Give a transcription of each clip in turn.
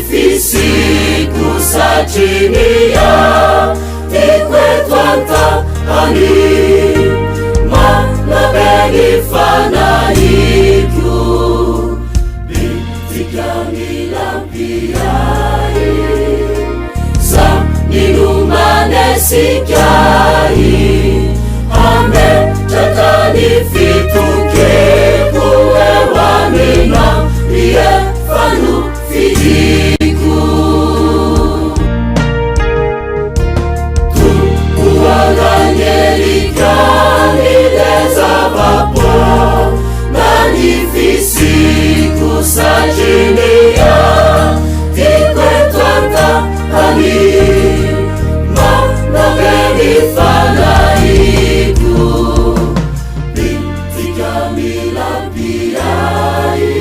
fisiko satrinia ikoetoantahany manabeny fanahiko bitikamilampiai sa ninumanesikai ametratany fitokeko ewanina ie fanofidiko tukuanganyelikani lezavapo nani fisiko satrinia tikoetoantahany manabeny fanahiko bitikamilampiai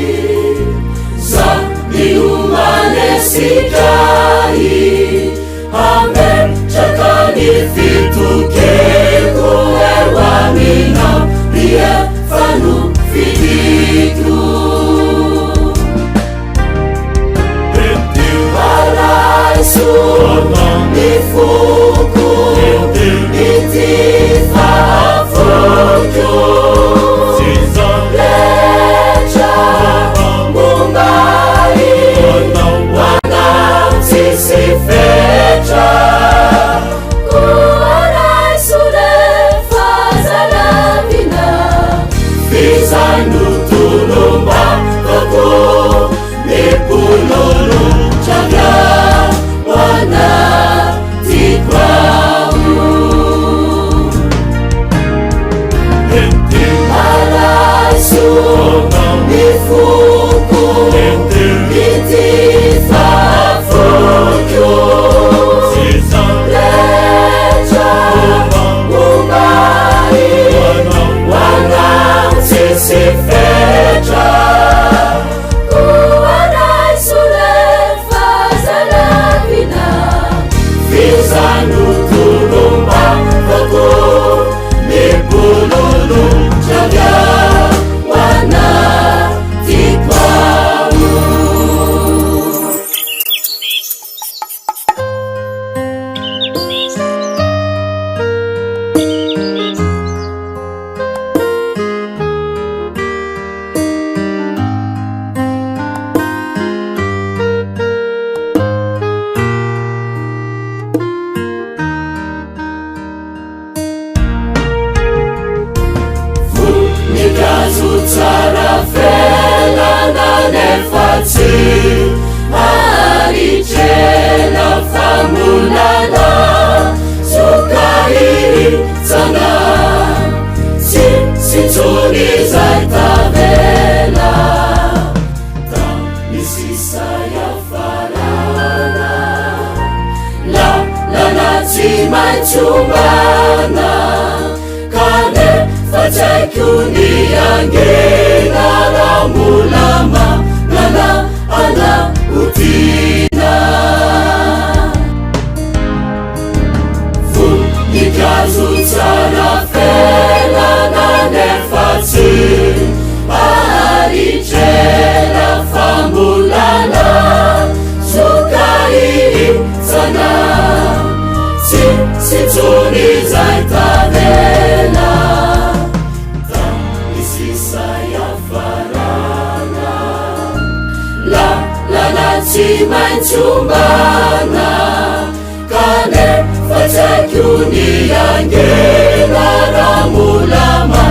sa ninumanesikai ametratany fitokeko ewanina ie fanofidiko alaiso nifoko ity fafoko letra mombai wanao tsisy fetra koalaiso refa zalavina fizanotolombakako mipololo traga wanatikau alaiso nifoko ity fafoko letra mombai wanao tsisy fetra koalaiso refa zalavina fizanotolombakako mipololo traga wanatikau nikazo tsara felana nefatsy aritrena famolana sokairitsana sitsony zay tavela ta misisaya farana lana tsy maitsombana kane fatsaiko niangena ramolama nana ana utina nikazo tsara felana nefatsy aritrena fambolana sokairitsana sitsony zay tavela ta misisaya farana lana tsy maitsombana kane fatsaiko niangena ramolama